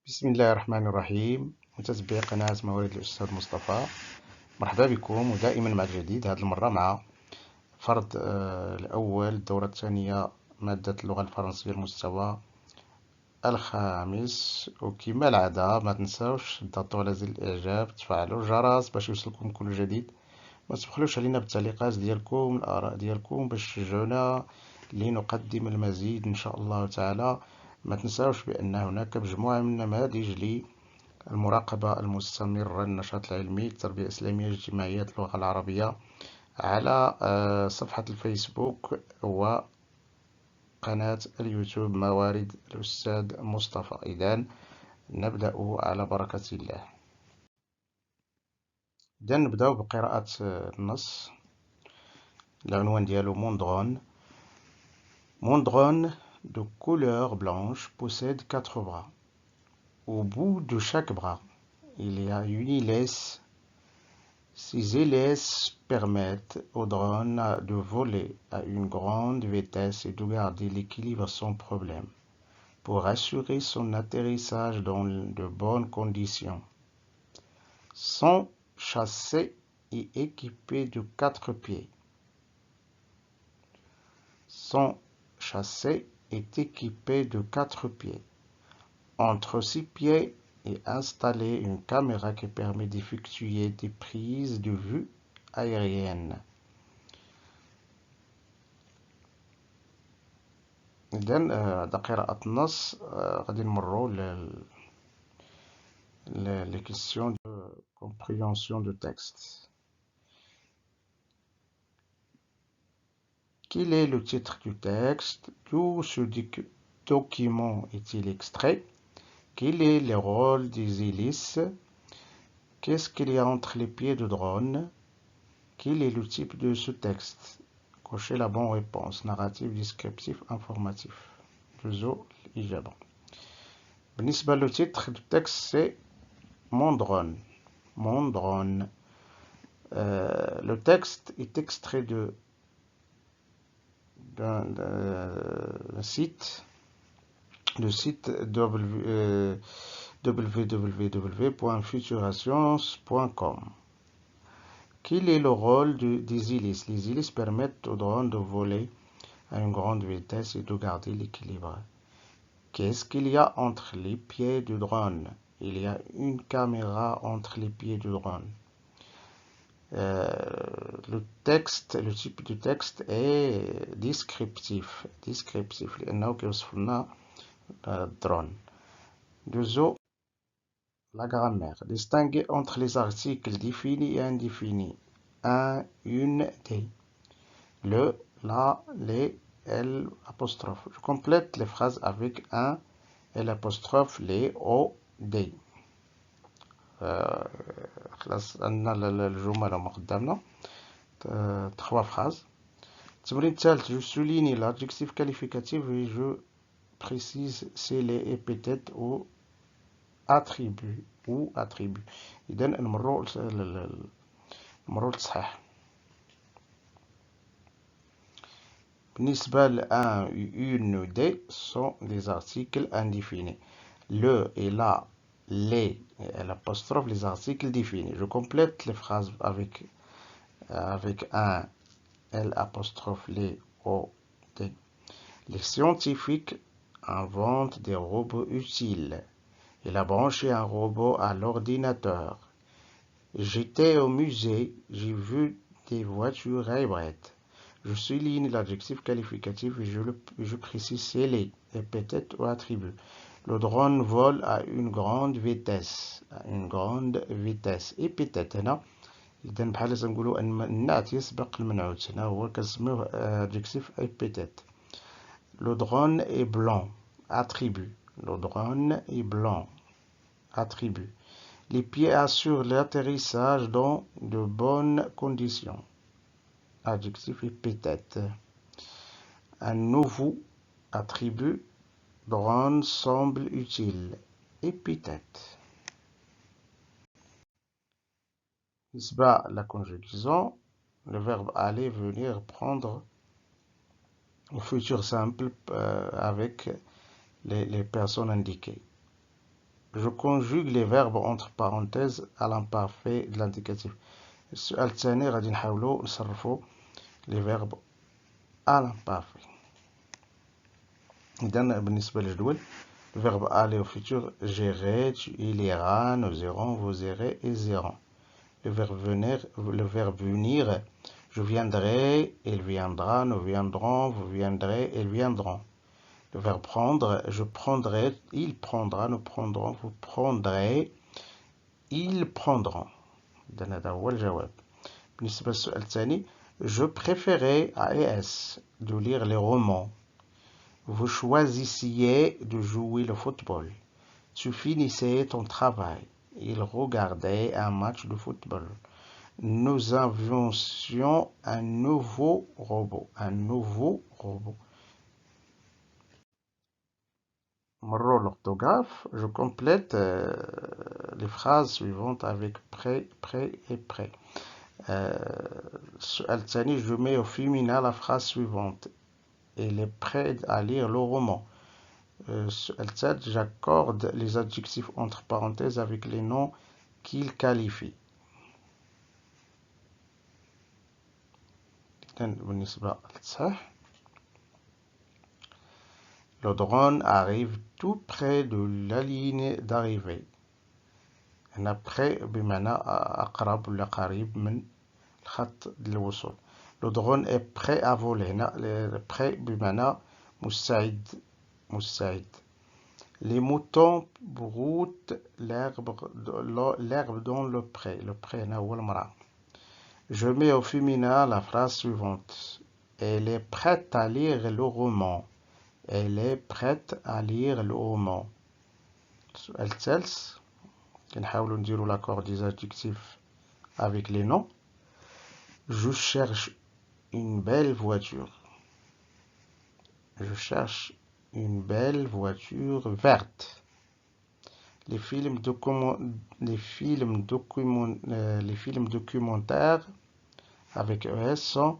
بسم الله الرحمن الرحيم. متتبعي قناة موارد الأستاذ مصطفى، مرحبا بكم ودائما مع الجديد. هذه المرة مع فرض الأول الدورة الثانية مادة اللغة الفرنسية المستوى الخامس. وكما العادة ما تنساوش تضغطوا على زر الإعجاب، تفعلوا الجرس باش يوصلكم كل جديد. ما تبخلوش علينا بالتعليقات ديالكم، الآراء ديالكم باش تشجعونا لنقدم المزيد إن شاء الله تعالى. ما تنساوش بأن هناك مجموعة من النماذج المراقبة المستمرة للنشاط العلمي التربية الإسلامية اجتماعيات اللغة العربية على صفحة الفيسبوك وقناة اليوتيوب موارد الأستاذ مصطفى. إذن نبدأ على بركة الله. إذن نبدأ بقراءة النص. العنوان ديالو Mondron de couleur blanche possède 4 bras. Au bout de chaque bras, il y a une hélice. Ces hélices permettent au drone de voler à une grande vitesse et de garder l'équilibre sans problème pour assurer son atterrissage dans de bonnes conditions. Son châssis est équipé de 4 pieds. Son châssis est équipé de 4 pieds. Entre 6 pieds est installée une caméra qui permet d'effectuer des prises de vue aériennes. إذن هذا قراءة النص. غادي نمروا les questions de compréhension de texte. Quel est le titre du texte? D'où ce document est-il extrait? Quel est le rôle des hélices? Qu'est-ce qu'il y a entre les pieds de drone? Quel est le type de ce texte? Cochez la bonne réponse. Narratif, descriptif, informatif. جزء الإجابة. بالنسبة للتيتر du texte, c'est Mon drone. Mon drone. Le texte est extrait d'un site, le site www.futurascience.com. Quel est le rôle des hélices? Les hélices permettent au drone de voler à une grande vitesse et de garder l'équilibre. Qu'est-ce qu'il y a entre les pieds du drone? Il y a une caméra entre les pieds du drone. Le type de texte est descriptif. لأنه كيوصف لنا الدرون. Deuxièmement, la grammaire. Distinguer entre les articles définis et indéfinis. Un, une, des. Le, la, les, elle, apostrophe. Je complète les phrases avec un, elle, apostrophe, les, au, des. خلاص عندنا الجمل هما قدامنا 3 phrases. التمرين الثالث. Je souligne l'adjectif qualificatif et je précise c'est les épithètes ou attributs إذن نمروا للتصحيح. بالنسبة ل 1 une des sont des articles indéfinis. Le et la, les et l'apostrophe, les articles définis. Je complète les phrases avec un, L apostrophe, les, o, des. Les scientifiques inventent des robots utiles. Il a branché un robot à l'ordinateur. J'étais au musée, j'ai vu des voitures hybrides. Je souligne l'adjectif qualificatif et je précise c'est les épithètes ou attributs. Le drone vole à une grande vitesse. épithète هنا إذا بحال تنقولوا أن النعت يسبق المنعوت. هنا هو كنسميوه adjectif épithète. Le drone est blanc. Attribut. Le drone est blanc. Attribut. Les pieds assurent l'atterrissage dans de bonnes conditions. Adjectif épithète. Un nouveau attribut. Drone semble utile. Épithète. La conjugaison. Le verbe aller, venir, prendre au futur simple avec les personnes indiquées. Je conjugue les verbes entre parenthèses à l'imparfait de l'indicatif. السؤال الثاني غادي نحاولوا نصرفوا les verbes à l'imparfait. إذن بالنسبة للجدول le verbe aller au futur j'irai, tu il ira, nous irons, vous irez, ils iront. Le verbe venir je viendrai, il viendra, nous viendrons, vous viendrez, ils viendront. Le verbe prendre je prendrai, il prendra, nous prendrons, vous prendrez, ils prendront. إذن هذا هو الجواب. بالنسبة للسؤال الثاني je préférais à ES de lire les romans. Vous choisissiez de jouer le football. Tu finissais ton travail. Il regardait un match de football. Nous inventions un nouveau robot. Un nouveau robot. مروا l'orthographe. Je complète les phrases suivantes avec prêt, prêt et prêt. السؤال الثاني je mets au féminin la phrase suivante. Elle est prête à lire le roman. J'accorde les adjectifs entre parenthèses avec les noms qu'ils qualifient. Le drone arrive tout près de la ligne d'arrivée. هنا près بمعنى أقرب ولا قريب من الخط الوصول. Le drone est prêt à voler. هنا prêt بمعنى مستعد. Les moutons broutent l'herbe dans le pré. Le pré هنا هو المرعى. Je mets au féminin la phrase suivante. Elle est prête à lire le roman. Elle est prête à lire le roman. السؤال الثالث كنحاولوا نديروا l'accord des adjectifs avec les noms. Je cherche une belle voiture. Je cherche une belle voiture verte. Les films documentaires avec ES sont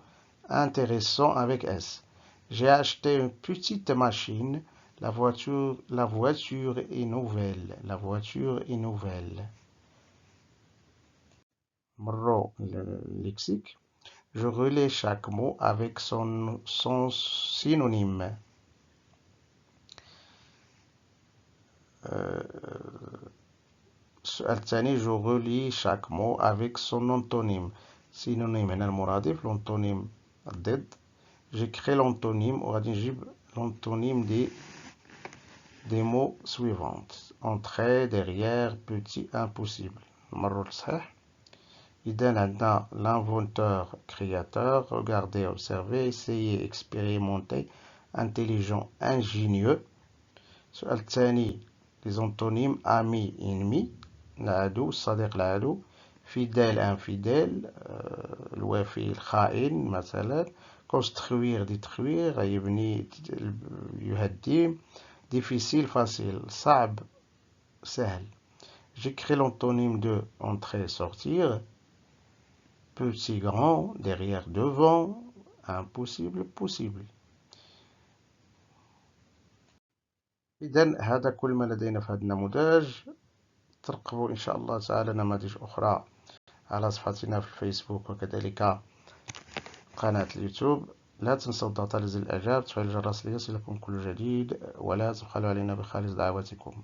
intéressants avec S. J'ai acheté une petite machine. La voiture est nouvelle. La voiture est nouvelle. مروا le lexique. Je relais chaque mot avec son synonyme. السؤال الثاني je relis chaque mot avec son antonyme. synonyme هنا المرادف l'antonyme الضد. J'écris l'antonyme وغادي نجيب l'antonyme des mots suivants. Entrée, derrière, petit, impossible. نمروا للصحيح. إذا عندنا l'inventeur, créateur, regarder, observer, essayer, expérimenter, intelligent, ingénieux. السؤال الثاني les antonymes ami, ennemi, العدو, الصديق العدو, fidèle, infidèle, الوفي, الخائن مثلا, construire, détruire, يبني, يهدم, difficile, facile, صعب, سهل. J'écris l'antonyme de entrer, sortir, petit, grand, derrière, devant, impossible, possible. إذن هذا كل ما لدينا في هذا النموذج. ترقبوا إن شاء الله تعالى نماذج أخرى على صفحتنا في الفيسبوك وكذلك قناة اليوتيوب. لا تنسوا الضغط على زر الإعجاب وتفعيل الجرس ليصلكم كل جديد ولا تبخلوا علينا بخالص دعواتكم.